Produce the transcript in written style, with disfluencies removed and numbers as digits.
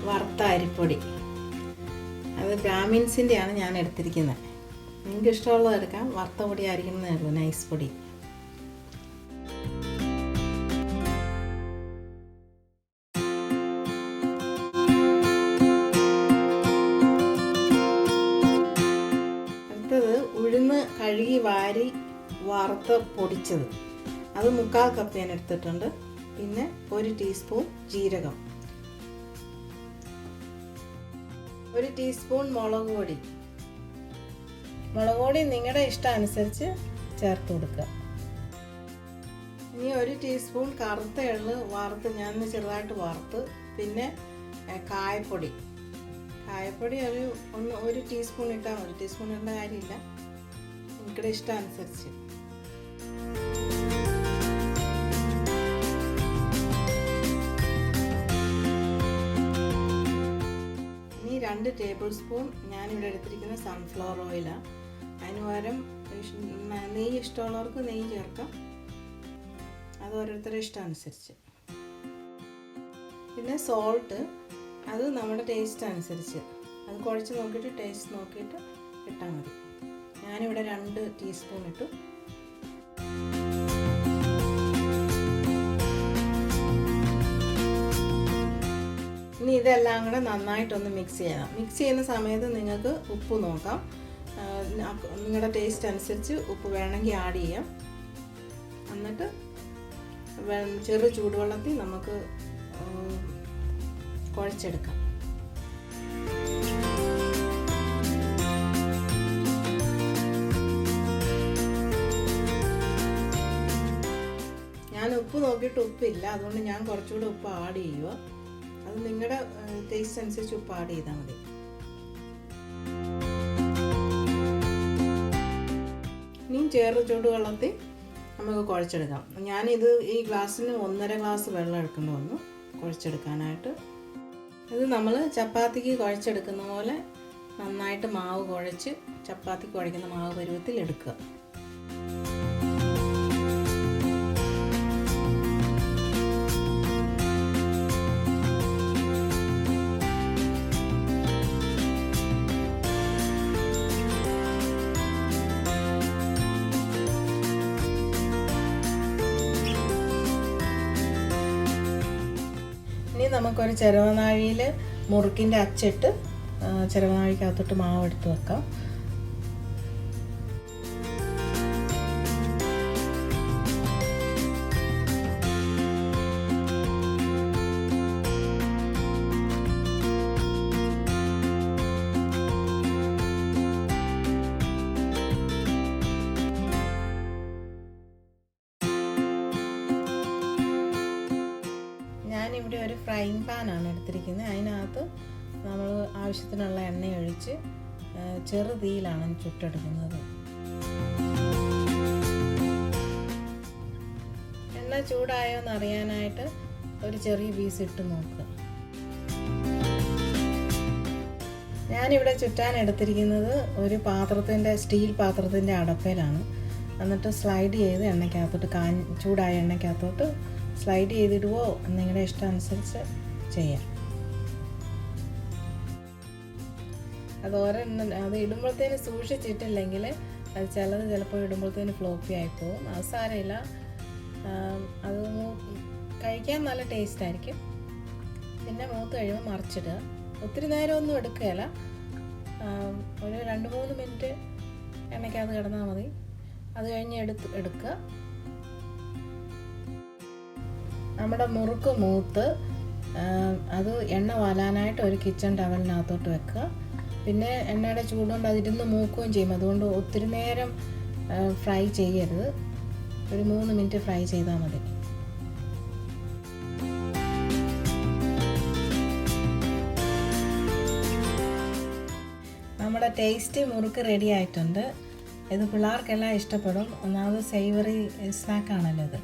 വറുത്ത അരിപ്പൊടി. അത് ബ്രാഹ്മിൻസിൻ്റെയാണ് ഞാൻ എടുത്തിരിക്കുന്നത്. നിങ്ങൾക്ക് ഇഷ്ടമുള്ളത് എടുക്കാം. വറുത്ത പൊടി ആയിരിക്കുന്നതേ ഉള്ളൂ, നൈസ് പൊടി. അടുത്തത് ഉഴുന്ന് കഴുകി വാരി വറുത്ത് പൊടിച്ചത്, അത് 1/4 കപ്പ് ഞാൻ എടുത്തിട്ടുണ്ട്. പിന്നെ 1 ടീസ്പൂൺ ജീരകം, 1 ടീസ്പൂൺ മുളക് പൊടി. മുളക് പൊടി നിങ്ങളുടെ ഇഷ്ടം അനുസരിച്ച് ചേർത്ത് കൊടുക്കുക. ഇനി 1 ടീസ്പൂൺ കറുത്ത എള്ള് വറുത്ത്, ഞാൻ ചെറുതായിട്ട് വറുത്ത്. പിന്നെ കായപ്പൊടി ഒരു ടീസ്പൂൺ ഇട്ടാൽ മതി. 1 ടീസ്പൂൺ ഇടേണ്ട കാര്യമില്ല, നിങ്ങളുടെ ഇഷ്ടം അനുസരിച്ച്. ഇനി 2 ടേബിൾ സ്പൂൺ ഞാനിവിടെ എടുത്തിരിക്കുന്ന സൺഫ്ലവർ ഓയിലാണ്. അതിന് പകരം നെയ്യ് ഇഷ്ടമുള്ളവർക്ക് നെയ്യ് ചേർക്കാം, അത് ഓരോരുത്തരുടെ ഇഷ്ടം അനുസരിച്ച്. പിന്നെ സോൾട്ട്, അത് നമ്മുടെ ടേസ്റ്റ് അനുസരിച്ച്, അത് കുഴച്ച് നോക്കിയിട്ട് ടേസ്റ്റ് നോക്കിയിട്ട് ഇട്ടാൽ മതി. ഞാനിവിടെ 2 ടീസ്പൂൺ ഇട്ടു. ഇനി ഇതെല്ലാം കൂടെ നന്നായിട്ടൊന്ന് മിക്സ് ചെയ്യണം. മിക്സ് ചെയ്യുന്ന സമയത്ത് നിങ്ങൾക്ക് ഉപ്പ് നോക്കാം, നിങ്ങളുടെ ടേസ്റ്റ് അനുസരിച്ച് ഉപ്പ് വേണമെങ്കിൽ ആഡ് ചെയ്യാം. എന്നിട്ട് ചെറു ചൂടുവെള്ളത്തിൽ നമുക്ക് കുഴച്ചെടുക്കാം. ഞാൻ ഉപ്പ് നോക്കിയിട്ട് ഉപ്പില്ല, അതുകൊണ്ട് ഞാൻ കുറച്ചുകൂടെ ഉപ്പ് ആഡ് ചെയ്യുക. അത് നിങ്ങളുടെ ടേസ്റ്റ് അനുസരിച്ച് ഉപ്പ് ആഡ് ചെയ്താൽ മതി. ഇനിയും ചെറു ചൂടുവെള്ളത്തിൽ നമുക്ക് കുഴച്ചെടുക്കാം. ഞാനിത് ഈ ഗ്ലാസ്സിന് 1.5 ഗ്ലാസ് വെള്ളം എടുക്കേണ്ടി വന്നു കുഴച്ചെടുക്കാനായിട്ട്. ഇത് നമ്മൾ ചപ്പാത്തിക്ക് കുഴച്ചെടുക്കുന്ന പോലെ നന്നായിട്ട് മാവ് കുഴച്ച് ചപ്പാത്തിക്ക് കുഴയ്ക്കുന്ന മാവ് പരുവത്തിൽ എടുക്കുക. ഇനി നമുക്കൊരു ചെറുവനാഴിയിൽ മുറുക്കിൻ്റെ അച്ചിട്ട് ചെറുവനാഴിക്കകത്തോട്ട് മാവ് എടുത്ത് വെക്കാം. ഞാനിവിടെ ഒരു ഫ്രൈങ് പാനാണ് എടുത്തിരിക്കുന്നത്. അതിനകത്ത് നമ്മൾ ആവശ്യത്തിനുള്ള എണ്ണ ഒഴിച്ച് ചെറു തീയിലാണ് ചുട്ടെടുക്കുന്നത്. എണ്ണ ചൂടായോ എന്ന് അറിയാനായിട്ട് ഒരു ചെറിയ പീസ് ഇട്ട് നോക്കുക. ഞാനിവിടെ ചുറ്റാൻ എടുത്തിരിക്കുന്നത് ഒരു സ്റ്റീൽ പാത്രത്തിൻ്റെ അടപ്പയിലാണ്. എന്നിട്ട് സ്ലൈഡ് ചെയ്ത് എണ്ണയ്ക്കകത്തോട്ട് ചൂടായ എണ്ണയ്ക്കകത്തോട്ട് സ്ലൈഡ് ചെയ്തിടുവോ നിങ്ങളുടെ ഇഷ്ടം അനുസരിച്ച് ചെയ്യാം. അത് ഇടുമ്പോഴത്തേന് സൂക്ഷിച്ചിട്ടില്ലെങ്കിൽ അത് ചിലപ്പോൾ ഇടുമ്പോഴത്തേന് ഫ്ലോപ്പി ആയിപ്പോവും. അത് സാരമില്ല, അത് കഴിക്കാൻ നല്ല ടേസ്റ്റ് ആയിരിക്കും. പിന്നെ മൂത്ത് കഴിയുമ്പോൾ മറിച്ചിടുക. ഒത്തിരി നേരമൊന്നും എടുക്കുകയില്ല, ഒരു 2-3 മിനിറ്റ് എണ്ണയ്ക്കകത്ത് കിടന്നാൽ മതി. അത് കഴിഞ്ഞ് എടുക്കുക. നമ്മുടെ മുറുക്ക് മൂത്ത് അത് എണ്ണ വാലാനായിട്ട് ഒരു കിച്ചൺ ടവലിനകത്തോട്ട് വെക്കുക. പിന്നെ എണ്ണയുടെ ചൂടുകൊണ്ട് അതിരുന്ന് മൂക്കുകയും ചെയ്യും. അതുകൊണ്ട് ഒത്തിരി നേരം ഫ്രൈ ചെയ്യരുത്, ഒരു 3 മിനിറ്റ് ഫ്രൈ ചെയ്താൽ മതി. നമ്മുടെ ടേസ്റ്റി മുറുക്ക് റെഡി ആയിട്ടുണ്ട്. ഇത് പിള്ളേർക്കെല്ലാം ഇഷ്ടപ്പെടും. ഒന്നാമത് സേവറി സ്നാക്കാണല്ലോ ഇത്.